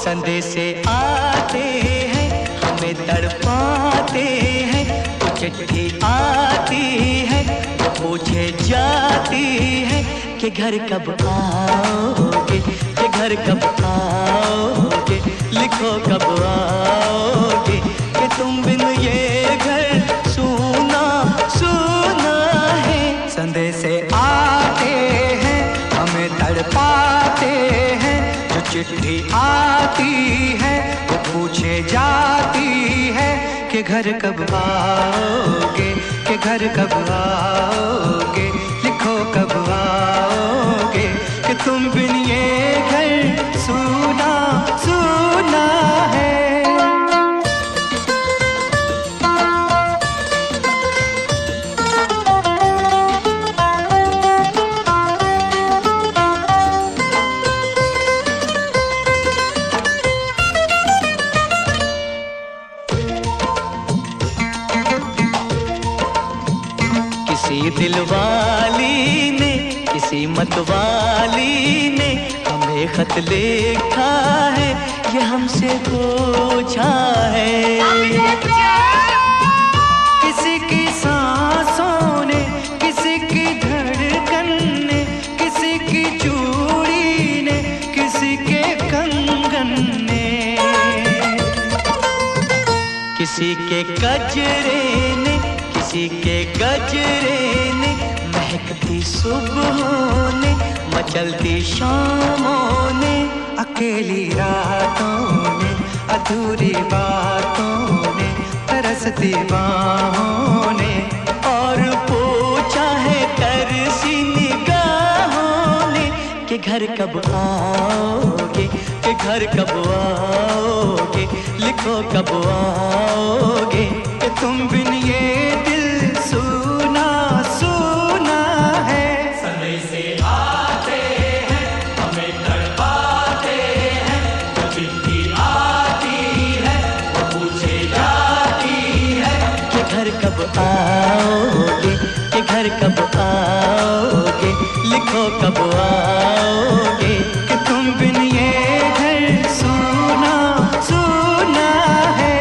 संदेशे आते हैं हमें तड़पाते हैं, तो चिट्ठी आती है वो पूछे जाती है कि घर कब आओगे, कि घर कब आओगे, लिखो कब आओगे, कि तुम बिन ये घर सूना सूना है। संदेशे आते हैं हमें तड़पाते हैं, जो चिट्ठी आती है वो पूछे जाती है कि घर कब आओगे, कि घर कब आओगे, लिखो कब आओगे, कि तुम बिन ये घर सूना सूना है। किसी दिलवाली ने, किसी मतवाली ने हमें खत लिखा है, ये हमसे पूछा है। किसी की सांसों ने, किसी की धड़कन ने, किसी की चूड़ी ने, किसी के कंगन ने, किसी के गजरे ने, किसी के गजरे ने, महकती सुबहों ने, मचलती शामों ने, अकेली रातों ने, अधूरी बातों ने, तरसती बाहों ने, और पूछा है तरसी निगाहों ने कि घर कब आओगे, कि घर कब आओगे, लिखो कब आओगे, कि तुम बिन ये दिल सूना सूना है। संदेशे आते हैं हमें तड़पाते हैं, जो चिट्ठी आती है वो पूछे जाती है कि घर कब आओगे, कि घर कब आओगे, लिखो कब आओगे, कि तुम बिन ये घर सूना सूना है।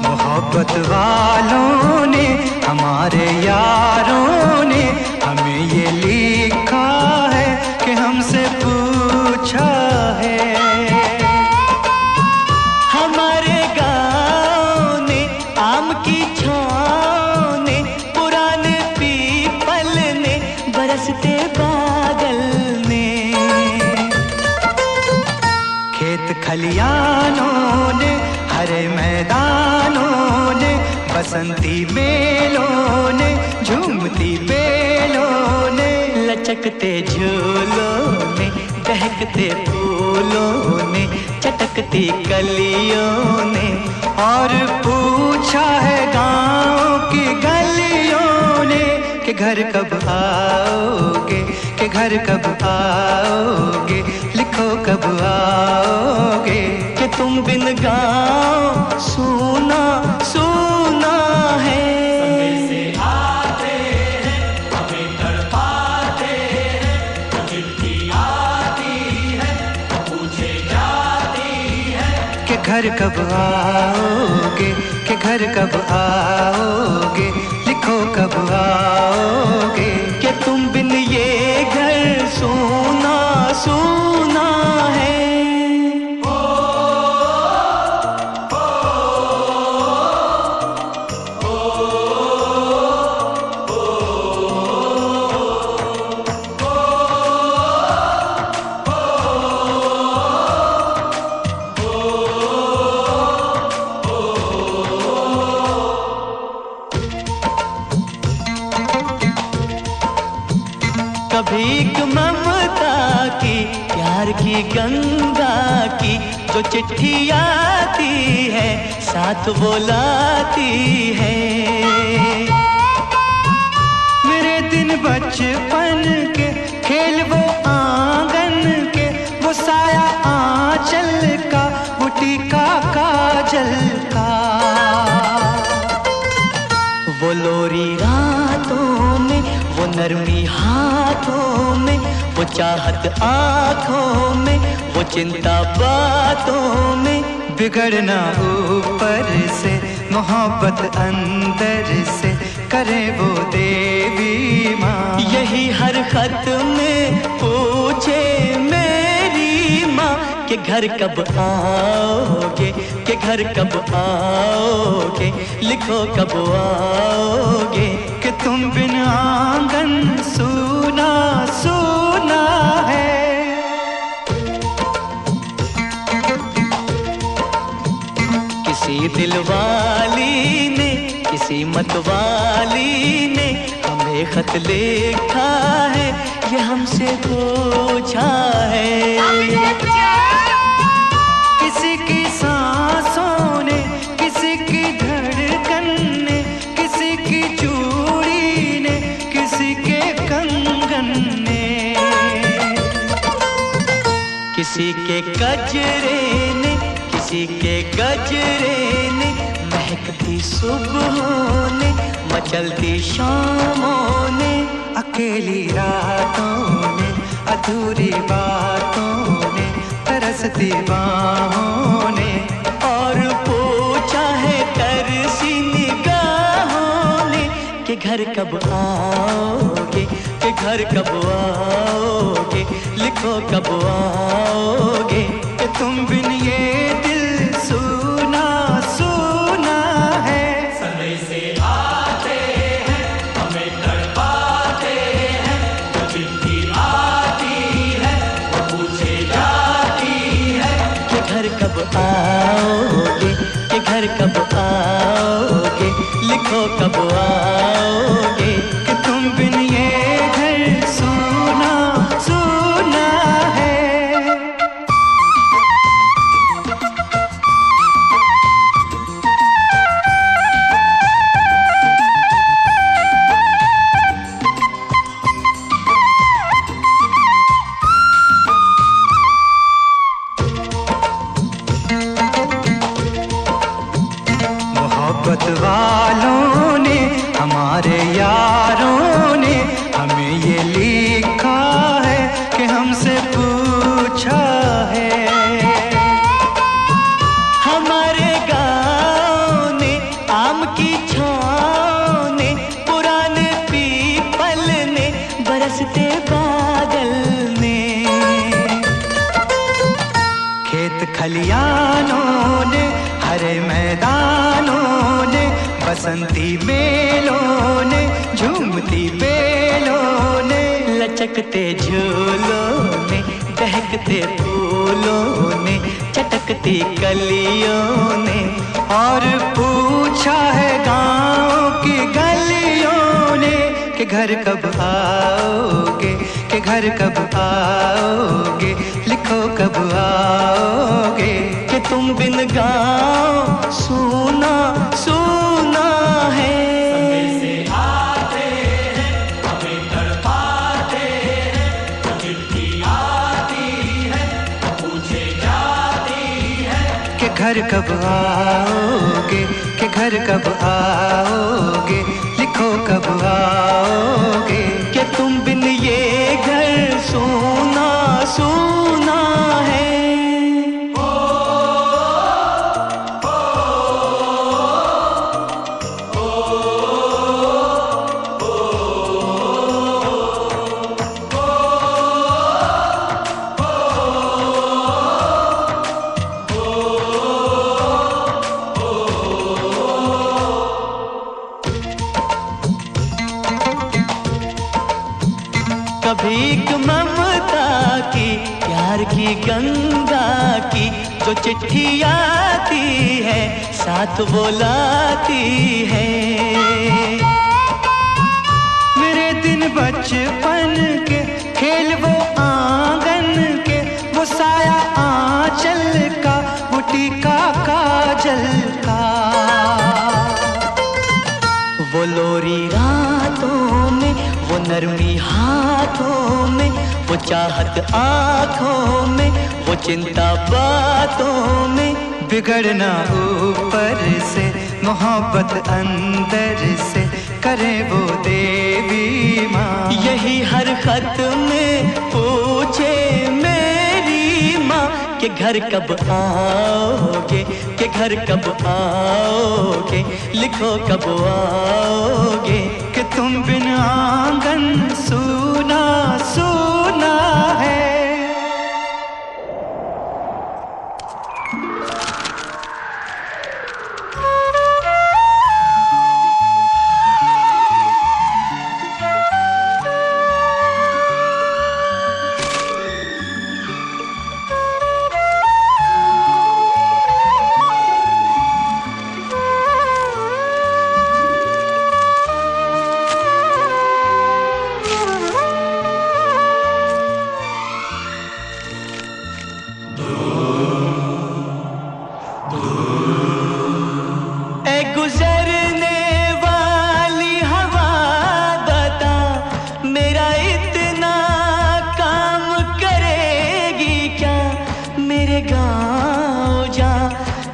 मोहब्बत वालों ने, हमारे यारों ने हमें ये लिखा है कि हमसे पूछा है। हमारे गाँव ने, आम की छाँव ने, पुराने पीपल ने, बरसते बादल ने, खेत खलियानों ने, हरे मैदानों ने, बसंती मेलों ने, झूमती बेलों ने, लचकते झूलों ने, दहकते फूलों ने, चटकती कलियों ने, और पूछा है गाँव की गलियों ने कि घर कब आओगे, कि घर कब आओगे, लिखो कब आओगे, कि तुम बिन गाँव सूना सूना है। संदेशे आते हैं हमें तड़पाते हैं, जो चिट्ठी आती है वो पूछे जाती है कि घर कब आओगे, कि घर कब आओगे, लिखो कब आओगे, कि तुम बिन ये घर सूना सूना है। कभी एक ममता की, प्यार की गंगा की, जो चिट्ठी आती है साथ वो लाती है। मेरे दिन बचपन के टीका काजल का। वो लोरी रातों में, वो नरमी हाथों में, वो चाहत आँखों में, वो चिंता बातों में। बिगड़ना ऊपर से, मोहब्बत अंदर से, करे वो देवी माँ। यही हर खत में पूछे मेरी माँ कि घर कब आओगे, कि घर कब आओगे, लिखो कब आओगे। कि तुम बिन आंगन सूना सूना है। किसी दिलवाली ने, किसी मतवाली ने हमें खत लिखा है, ये हमसे पूछा है। किसी की सांसों ने, किसी की धड़कन ने, किसी की चूड़ी ने, किसी के कंगन ने, किसी के गजरे ने, किसी के गजरे ने, महकती सुबहों ने, मचलती शामों ने, अकेली रातों ने, अधूरी बातों ने, तरसती बाहों ने, और पूछा है तरसी निगाहों ने कि घर कब आओगे, कि घर कब आओगे, लिखो कब आओगे। कि तुम बिन ये दिल सूना सूना है। समय से आते हैं, हमें तड़पाते हैं, जो चिट्ठी आती है वो पूछे जाती है कि घर कब आओगे, कि घर कब आओगे, लिखो कब आओगे। कि तुम बिन ये घर सूना सूना है। मोहब्बत वालों ने, हमारे यारों ने हमें ये लिखा है कि हमसे पूछा है। हमारे गाँव ने, आम की छाँव ने, पुराने पीपल ने, बरसते बादल ने, खेत खलियानों ने, हरे मैदानों ने, बसंती मेलों ने, झूमती बेलों ने, लचकते झूलों ने, दहकते फूलों ने, चटकती कलियों ने, और पूछा है गाँव की गलियों ने कि घर कब आओगे, कि घर कब आओगे, लिखो कब आओगे। कि तुम बिन गाँव सूना सूना है। समय से आते हैं, हमें तड़पाते हैं, जो चिट्ठी आती है वो पूछे जाती है कि घर कब आओगे, कि घर कब आओगे, लिखो कब आओगे। कि तुम बिन ये घर सूना सूना है। कभी एक ममता की, प्यार की गंगा की, जो चिट्ठी आती है साथ वो लाती है। मेरे दिन बचपन के, खेल वो आंगन के, वो साया आंचल का, वो टीका काजल का। वो लोरी रातों में, वो नरमी हाथों में, वो वो चाहत आँखों में, वो चिंता बातों में। बिगड़ना ऊपर से, मोहब्बत अंदर से, करे वो देवी माँ। यही हर खत में पूछे मेरी माँ कि घर कब आओगे, कि घर कब आओगे, लिखो कब आओगे। कि तुम बिन आंगन सूना सूना है। गुजरने वाली हवा बता, मेरा इतना काम करेगी क्या। मेरे गाँव जा,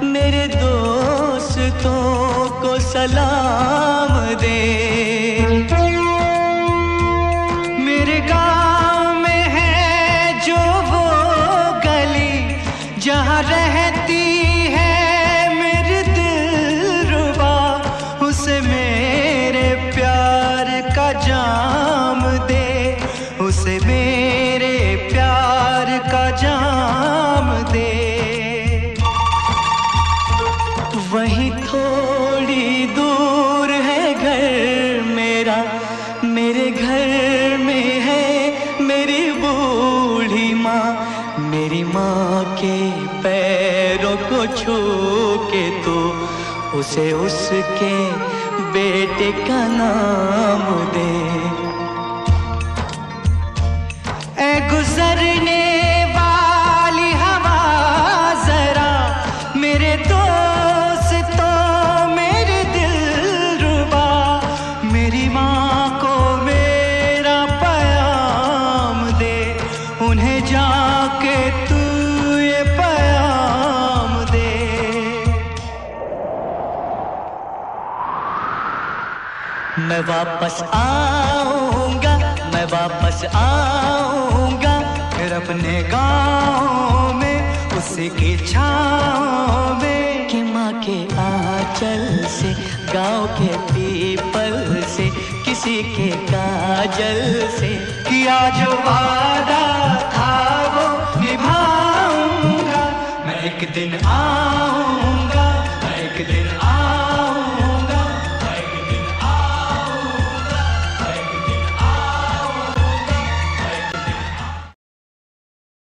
मेरे दोस्तों को सलाम दे। मेरे गाँव में है जो वो गली जहाँ रहती जाम दे, उसे मेरे प्यार का जाम दे। वहीं थोड़ी दूर है घर मेरा, मेरे घर में है मेरी बूढ़ी माँ। मेरी माँ के पैरों को छू के तो उसे उसके बेटे का नाम दे। ऐ गुजरने वाली हवा जरा, मेरे दोस्तों मेरे दिलरुबा, मेरी माँ को मेरा पैगाम दे। उन्हें जाके तू ये पैगाम दे। मैं वापस आऊंगा, मैं वापस आऊंगा, फिर अपने गाँव में उसी की छाँव में। कि माँ के आंचल से, गाँव के पीपल से, किसी के काजल से किया जो वादा था वो निभाऊंगा। मैं एक दिन आऊंगा, मैं एक दिन आऊंगा।